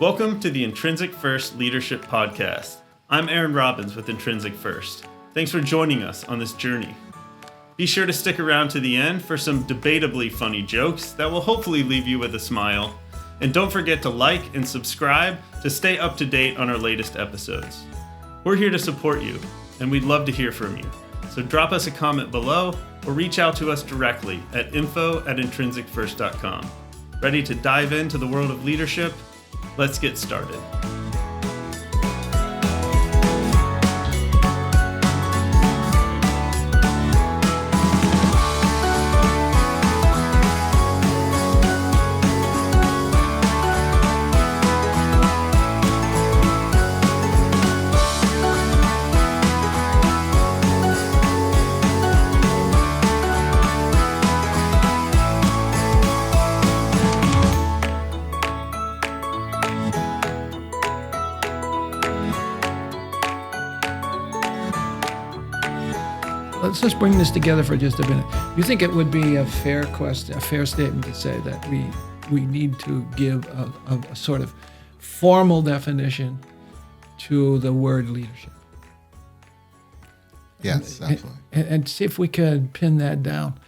Welcome to the Intrinsic First Leadership Podcast. I'm Aaron Robbins with Intrinsic First. Thanks for joining us on this journey. Be sure to stick around to the end for some debatably funny jokes that will hopefully leave you with a smile. And don't forget to like and subscribe to stay up to date on our latest episodes. We're here to support you, and we'd love to hear from you. So drop us a comment below or reach out to us directly at info@intrinsicfirst.com. Ready to dive into the world of leadership? Let's get started. Let's just bring this together for just a minute. You think it would be a fair question, a fair statement to say that we need to give a sort of formal definition to the word leadership? Yes, absolutely. And see if we could pin that down.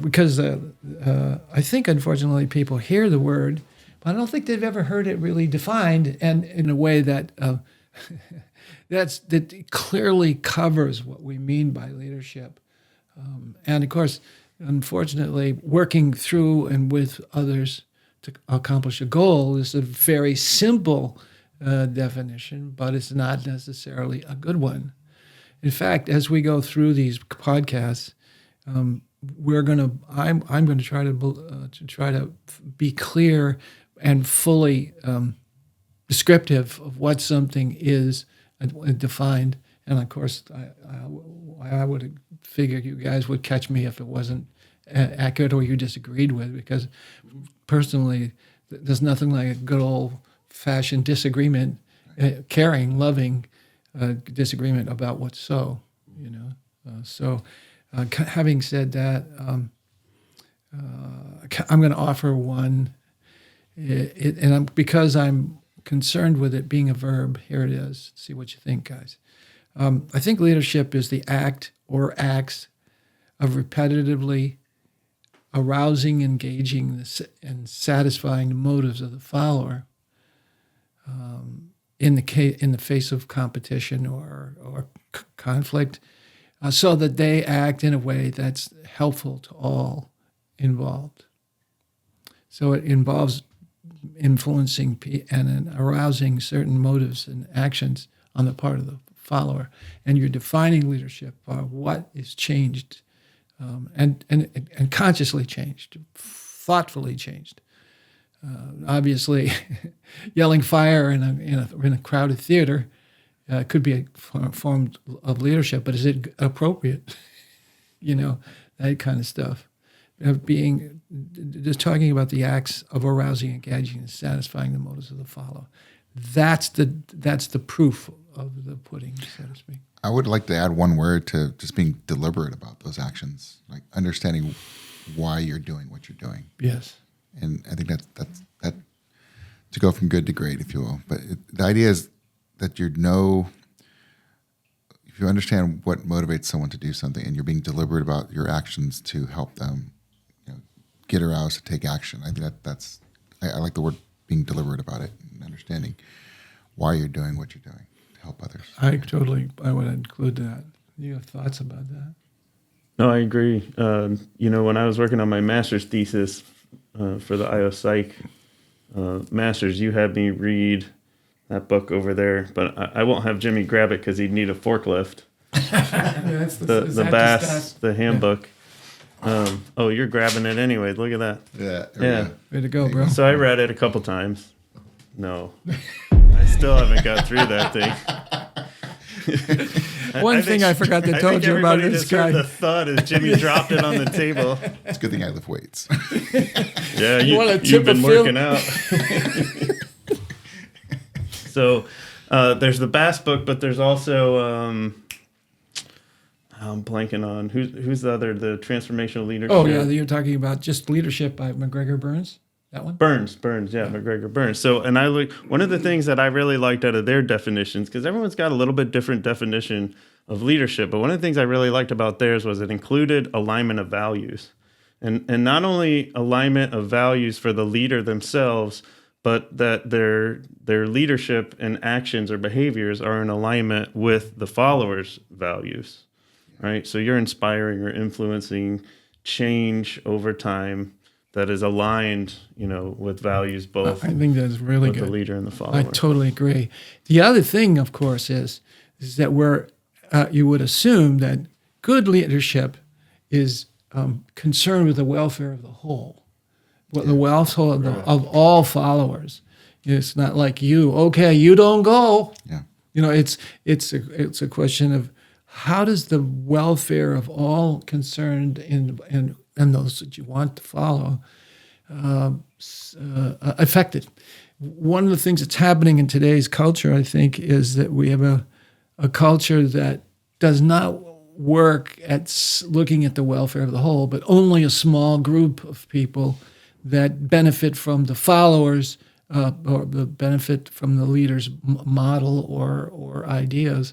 Because I think, unfortunately, people hear the word, but I don't think they've ever heard it really defined and in a way that that clearly covers what we mean by leadership. And of course, unfortunately, working through and with others to accomplish a goal is a very simple definition, but it's not necessarily a good one. In fact, as we go through these podcasts, I'm going to try to be clear and fully descriptive of what something is defined. And of course, I would figure you guys would catch me if it wasn't accurate or you disagreed with, because personally, there's nothing like a good old-fashioned disagreement, caring, loving disagreement about what's so, you know. Having said that, I'm going to offer one, because I'm concerned with it being a verb. Here it is. See what you think, guys. I think leadership is the act or acts of repetitively arousing, engaging, and satisfying the motives of the follower in the face of competition or conflict, so that they act in a way that's helpful to all involved. So it involves influencing and arousing certain motives and actions on the part of the follower. And you're defining leadership by what is changed and consciously changed, thoughtfully changed. Obviously, yelling fire in a crowded theater could be a form of leadership, but is it appropriate? You know, that kind of stuff. Just talking about the acts of arousing, engaging, and satisfying the motives of the follower. That's the proof of the pudding, so to speak. I would like to add one word to just being deliberate about those actions, like understanding why you're doing what you're doing. Yes. And I think that's to go from good to great, if you will. But the idea is that if you understand what motivates someone to do something, and you're being deliberate about your actions to help them, get aroused to take action. I think I like the word being deliberate about it and understanding why you're doing what you're doing to help others. I would include that. You have thoughts about that? No, I agree. When I was working on my master's thesis for the IO Psych master's, you had me read that book over there, but I won't have Jimmy grab it because he'd need a forklift. The BASS, the handbook. You're grabbing it anyway. Look at that. Yeah. Way to go, bro. So I read it a couple times. No, I still haven't got through that thing. One thing I forgot to tell you about this guy. The thud as Jimmy dropped it on the table. It's a good thing I lift weights. Yeah, you've been working out. So there's the BASS book, but there's also I'm blanking on who's the other, the transformational leadership. Oh yeah, you're talking about just leadership by McGregor Burns. That one? Burns, yeah, McGregor Burns. So, and one of the things that I really liked out of their definitions, because everyone's got a little bit different definition of leadership, but one of the things I really liked about theirs was it included alignment of values. And not only alignment of values for the leader themselves, but that their leadership and actions or behaviors are in alignment with the followers' values, right? So you're inspiring or influencing change over time that is aligned, with values both. I think that's really good. The leader and the follower. I totally agree. The other thing, of course, is that you would assume that good leadership is concerned with the welfare of the whole, the welfare of all followers. It's not like you don't go. Yeah. It's a question of how does the welfare of all concerned and those that you want to follow affected. One of the things that's happening in today's culture, I think, is that we have a culture that does not work at looking at the welfare of the whole, but only a small group of people that benefit from the followers or the benefit from the leader's model or ideas.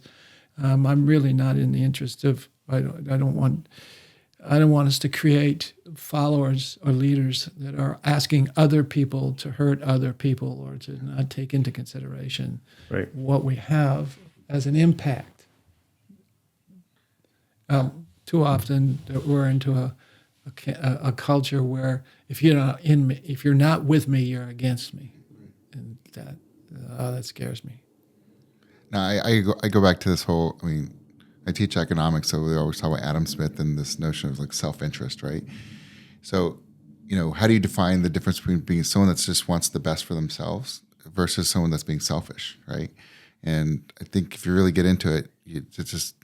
I'm really not in the interest of. I don't want us to create followers or leaders that are asking other people to hurt other people or to not take into consideration what we have as an impact. Too often we're into a culture where if you're not with me, you're against me, and that scares me. Now I go back to this whole. I mean, I teach economics, so we always talk about Adam Smith and this notion of like self-interest, right? So, how do you define the difference between being someone that just wants the best for themselves versus someone that's being selfish, right? And I think if you really get into it, it's just,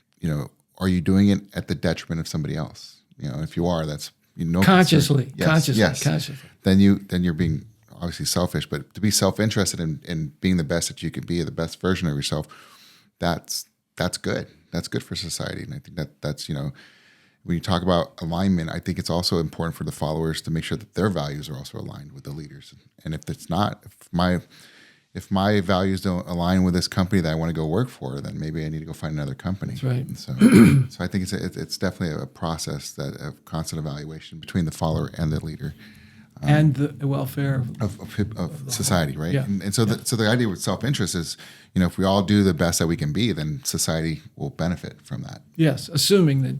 are you doing it at the detriment of somebody else? If you are, that's consciously. Then you're being obviously selfish. But to be self-interested in being the best that you can be, the best version of yourself, that's good. That's good for society. And I think that's when you talk about alignment, I think it's also important for the followers to make sure that their values are also aligned with the leaders. And if it's not, if my values don't align with this company that I want to go work for, then maybe I need to go find another company. That's right. And so I think it's definitely a process of constant evaluation between the follower and the leader. And the welfare of society, right? Yeah. And so the idea with self-interest is, if we all do the best that we can be, then society will benefit from that. Yes, assuming that.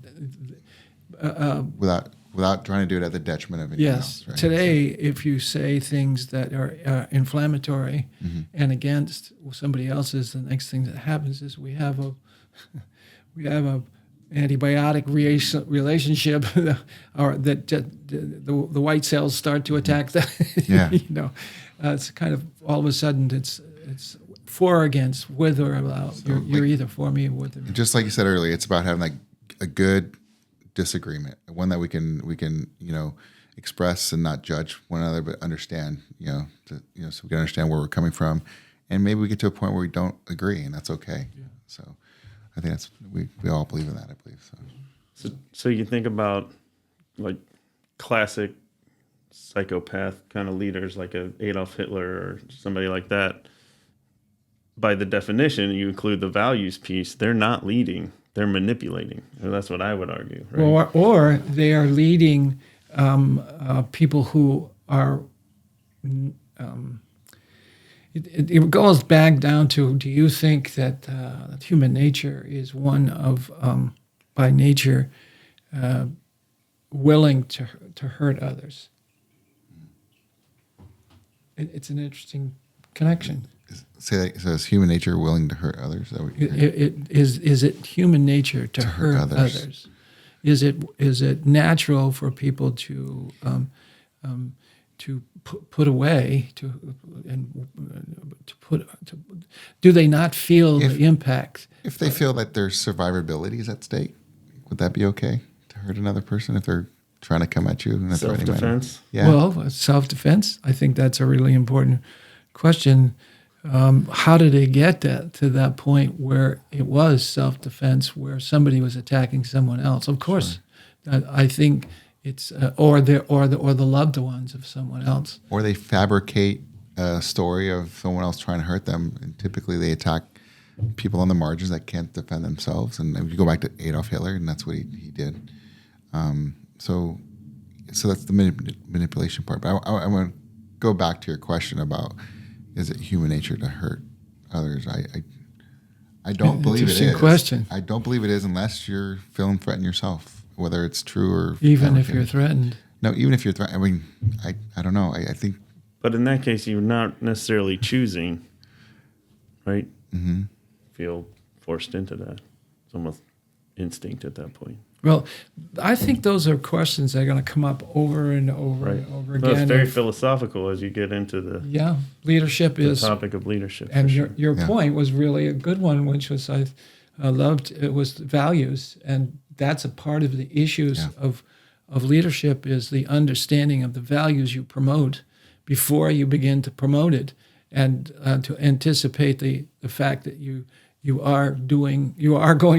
Without trying to do it at the detriment of anyone else. Right? Today, if you say things that are inflammatory and against somebody else's, the next thing that happens is we have a antibiotic relationship, or that the white cells start to attack the. Yeah. It's kind of all of a sudden it's for or against, with or without. So you're either for me or with me. Just like you said earlier, it's about having like a good disagreement, one that we can express and not judge one another, but understand, so we can understand where we're coming from, and maybe we get to a point where we don't agree, and that's okay. Yeah. So I think that's we all believe in that. I believe so. So you think about like classic psychopath kind of leaders, like a Adolf Hitler or somebody like that. By the definition, you include the values piece. They're not leading. They're manipulating. And that's what I would argue. Right? Or they are leading people who are. It goes back down to: do you think that human nature is one of, by nature, willing to hurt others? It's an interesting connection. Say that, so is human nature willing to hurt others? Is it human nature to hurt others? Is it natural for people to put away do they not feel the impact? If they feel that their survivability is at stake, would that be okay to hurt another person if they're trying to come at you in a threatening manner? Self-defense? Yeah. Well, self-defense, I think that's a really important question. How did it get to that point where it was self-defense, where somebody was attacking someone else? Of course, sure. I think It's or the loved ones of someone else. Or they fabricate a story of someone else trying to hurt them, and typically they attack people on the margins that can't defend themselves. And if you go back to Adolf Hitler, and that's what he did. So that's the manipulation part. But I want to go back to your question about, is it human nature to hurt others? I don't believe it is. Interesting question. I don't believe it is unless you're feeling threatened yourself, whether it's true or even if you're threatened. No, even if you're threatened. I mean, I don't know. I think. But in that case, you're not necessarily choosing, right? Mm-hmm. Feel forced into that. It's almost instinct at that point. Well, I think those are questions that are going to come up over and over and over again. Well, it's very philosophical as you get into the leadership is the topic of leadership. And sure. your point was really a good one, which was I loved. It was values, and that's a part of the issues of leadership is the understanding of the values you promote before you begin to promote it, and to anticipate the fact that you are going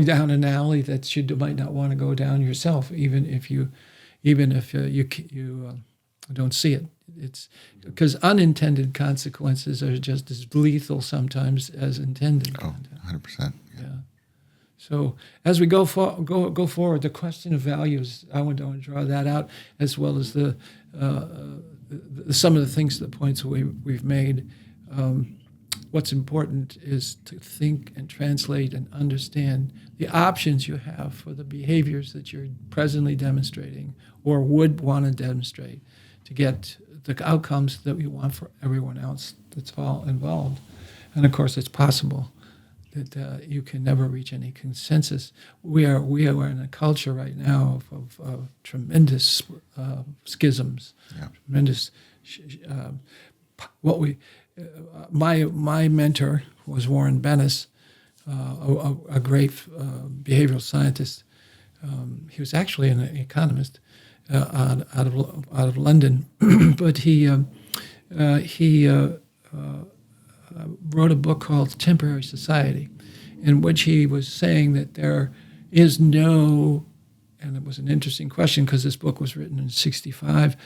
down an alley that you might not want to go down yourself, even if you don't see it. It's because unintended consequences are just as lethal sometimes as intended. Oh, 100%. Yeah. So as we go forward, the question of values, I want to draw that out, as well as the some of the things, the points we've made. What's important is to think and translate and understand the options you have for the behaviors that you're presently demonstrating or would want to demonstrate to get the outcomes that we want for everyone else that's all involved. And of course, it's possible that you can never reach any consensus. We are in a culture right now of tremendous schisms, tremendous. My mentor was Warren Bennis, a great behavioral scientist. He was actually an economist out of London, but he wrote a book called Temporary Society, in which he was saying that there is no, and it was an interesting question because this book was written in 1965.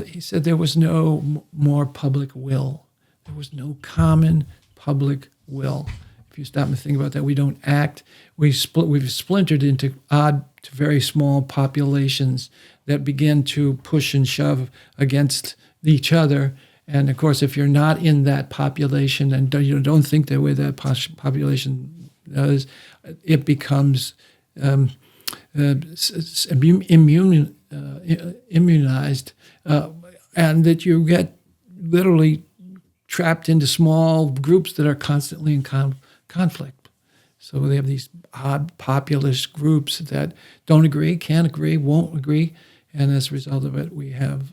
He said there was no more public will. There was no common public will. If you stop and think about that, we don't act. We've splintered into odd to very small populations that begin to push and shove against each other. And of course, if you're not in that population and you don't think the way that population does, it becomes immunized, and that you get literally trapped into small groups that are constantly in conflict. So they have these odd populist groups that don't agree, can't agree, won't agree, and as a result of it, we have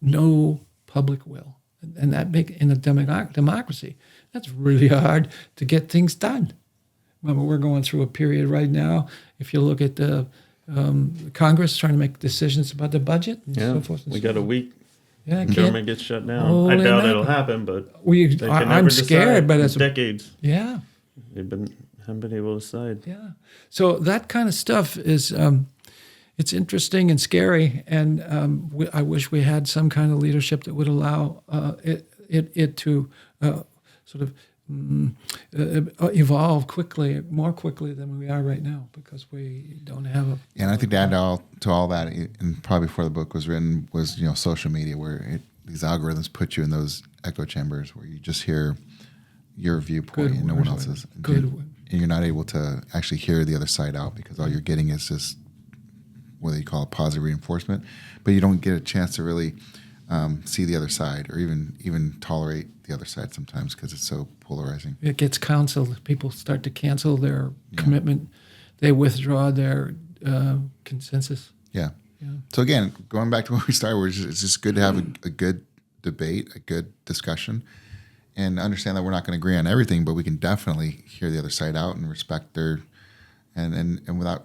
no public will. And that in a democracy, that's really hard to get things done. Remember, we're going through a period right now. If you look at the Congress trying to make decisions about the budget and so forth. We got a week. Yeah, government gets shut down. I doubt it'll happen, but I'm scared. But it's decades. Yeah, haven't been able to decide. Yeah, so that kind of stuff is it's interesting and scary, and I wish we had some kind of leadership that would allow it to sort of evolve more quickly than we are right now, because we don't have a. And I think to add to all that, and probably before the book was written, was social media, where these algorithms put you in those echo chambers where you just hear your viewpoint and no one else's. And you're not able to actually hear the other side out, because all you're getting is just what they call positive reinforcement, but you don't get a chance to really see the other side, or even tolerate the other side sometimes, because it's so polarizing. It gets canceled. People start to cancel their commitment. They withdraw their consensus. Yeah. So again, going back to where we started, it's just good to have a good debate, a good discussion, and understand that we're not going to agree on everything, but we can definitely hear the other side out and respect their, and without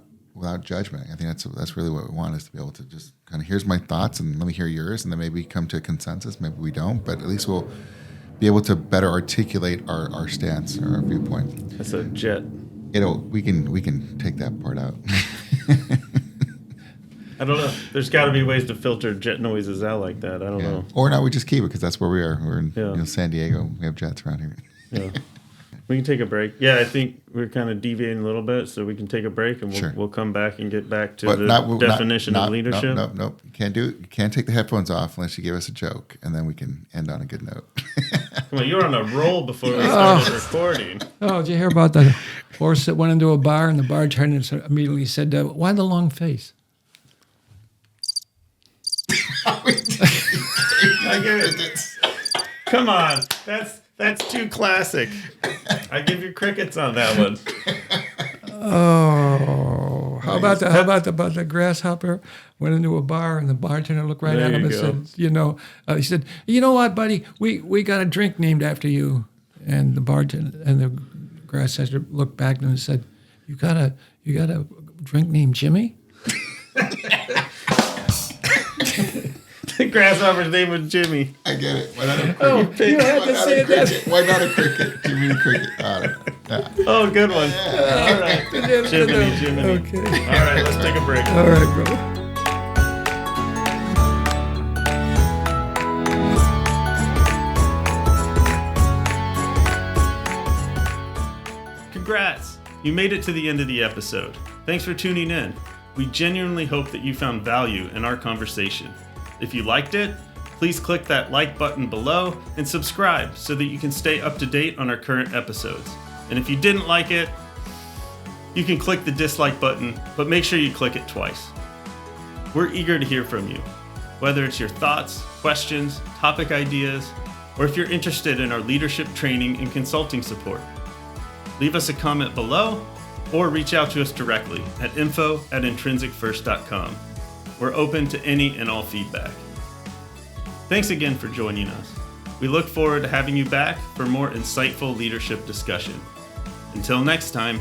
judgment. I think that's really what we want, is to be able to just kind of, here's my thoughts and let me hear yours, and then maybe come to a consensus. Maybe we don't, but at least we'll be able to better articulate our stance or our viewpoint. That's a jet. We can take that part out. I don't know. There's got to be ways to filter jet noises out like that. I don't know. Or not, we just keep it because that's where we are. We're in Yeah. San Diego. We have jets around here. Yeah. We can take a break. Yeah, I think we're kind of deviating a little bit, so we can take a break and Sure. we'll come back and get back to But the definition of leadership. Nope. You can't do it. You can't take the headphones off unless you give us a joke, and then we can end on a good note. Well, you were on a roll before we started recording. Oh, did you hear about the horse that went into a bar and the bartender immediately said, "Why the long face?" I get it. Come on, that's too classic. I give you crickets on that one. Oh, how about the grasshopper went into a bar and the bartender looked right at him and said, he said, "You know what, buddy? We got a drink named after you." And the bartender and the grasshopper looked back at him and said, "You got a drink named Jimmy?" The grasshopper's name was Jimmy. I get it. Why not a cricket? Oh, you had to say that. Why not a cricket? Jimmy Cricket. Oh, good one. All right. Jiminy. Okay. All right, let's take a break. All right, brother. Congrats! You made it to the end of the episode. Thanks for tuning in. We genuinely hope that you found value in our conversation. If you liked it, please click that like button below and subscribe so that you can stay up to date on our current episodes. And if you didn't like it, you can click the dislike button, but make sure you click it twice. We're eager to hear from you, whether it's your thoughts, questions, topic ideas, or if you're interested in our leadership training and consulting support. Leave us a comment below or reach out to us directly at info@intrinsicfirst.com. We're open to any and all feedback. Thanks again for joining us. We look forward to having you back for more insightful leadership discussion. Until next time,